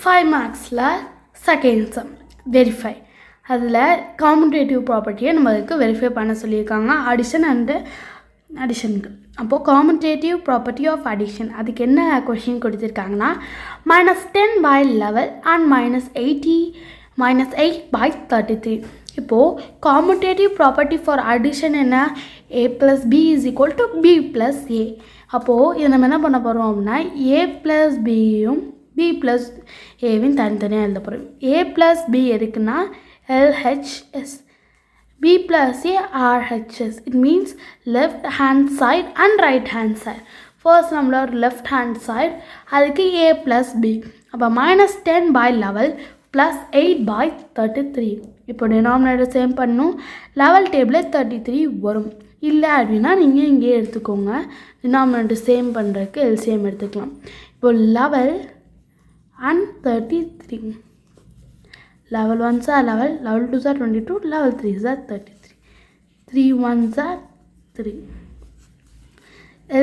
5 மார்க்ஸில் second sum verify. அதில் competitive ப்ராப்பர்ட்டியை நம்மளுக்கு வெரிஃபை பண்ண சொல்லியிருக்காங்க அடிஷன் அண்டு அடிஷனுக்கு. அப்போது காம்படேட்டிவ் ப்ராப்பர்ட்டி ஆஃப் அடிஷன் அதுக்கு என்ன கொஷின் கொடுத்துருக்காங்கன்னா -10/11 அண்ட் -8/33. இப்போது காம்படேட்டிவ் ப்ராப்பர்ட்டி ஃபார் அடிஷன் என்ன? a + b = b + a. அப்போது இதை நம்ம என்ன பண்ண போகிறோம் அப்படின்னா a + bயும் b + aவையும் தனித்தனியாக எழுத போகிறோம். a + b எதுக்குன்னா LHS, b + a RHS. it means left hand side and right hand side. first நம்மளோட left hand side அதுக்கு a + b. அப்போ -10/11 + 8/33. இப்போ டினாமினேட்டர் சேம் பண்ணும். லெவல் டேபிளில் 33 வரும். இல்லை அப்படின்னா நீங்கள் இங்கே எடுத்துக்கோங்க. டினாமினேட்டர் சேம் பண்ணுறதுக்கு எல்சிஎம் எடுத்துக்கலாம். இப்போ 11 and 33. level 1s are 11, level 2s are 22, level 3s are 33. 3 1s are 3.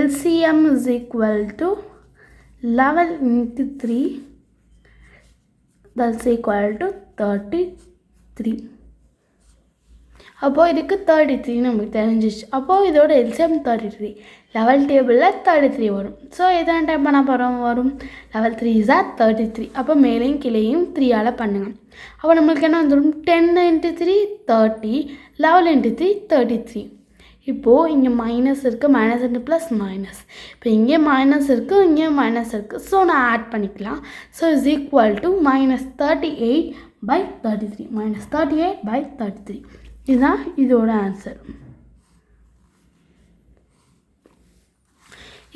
LCM is equal to 11 into 3, that's equal to 33. அப்போது இதுக்கு 33 நமக்கு தெரிஞ்சிச்சு. அப்போது இதோட எல்சிஎம் 33. லெவல் டேபிளில் 33 வரும். ஸோ எத்தனை டைம் பண்ண போகிறோம் வரும்? Level 3s are 33. அப்போ மேலேயும் கீழேயும் 3ஆல் பண்ணுங்கள். அப்போ நம்மளுக்கு என்ன வந்துடும்? 10 into 3 30, 11 into 3 33. இப்போது இங்கே மைனஸ் இருக்குது, மைனஸ் இன்ட்டு ப்ளஸ் மைனஸ். இப்போ இங்கே மைனஸ் இருக்குது, இங்கே மைனஸ் இருக்குது. ஸோ நான் ஆட் பண்ணிக்கலாம். So is equal to -38/33. -38/33. இதுதான் இதோட ஆன்சர்.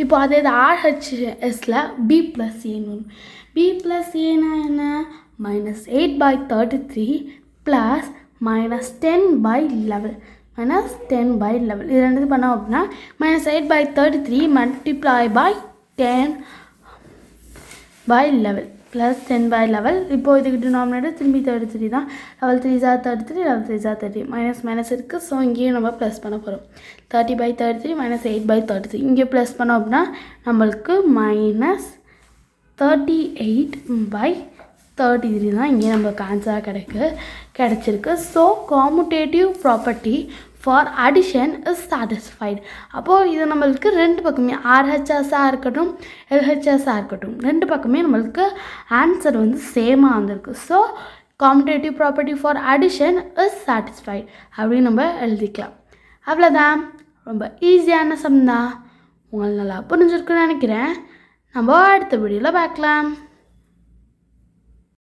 இப்போ அதே RHSல b + a வரும். b + a என்ன? -8/33 + -10/11. -10/11 இது ரெண்டு பண்ணோம் அப்படின்னா -8/33 × 10/11 + 10/11. இப்போது இதுக்கு டினாமினேட்டர் திரும்பி 33 தான். Level 3s are 33, level 3s are 30. Minus இருக்குது. ஸோ இங்கேயும் நம்ம ப்ளஸ் பண்ண போகிறோம். 30/33 -8/33. இங்கே ப்ளஸ் பண்ணோம் அப்படின்னா நம்மளுக்கு -38/33 தான் இங்கே நம்மளுக்கு ஆன்சராக கிடச்சிருக்கு. So competitive property for addition is satisfied. அப்போது இது நம்மளுக்கு ரெண்டு பக்கமே RHSஆக இருக்கட்டும் LHSஆக இருக்கட்டும் ரெண்டு பக்கமே நம்மளுக்கு ஆன்சர் வந்து சேமாக வந்திருக்கு. So competitive property for addition is satisfied அப்படின்னு நம்ம எழுதிக்கலாம். அவ்வளோதான். ரொம்ப ஈஸியான சம் தான். உங்களுக்கு நல்லா புரிஞ்சிருக்குன்னு நினைக்கிறேன். நம்ம அடுத்த வீடியோவில் பார்க்கலாம்.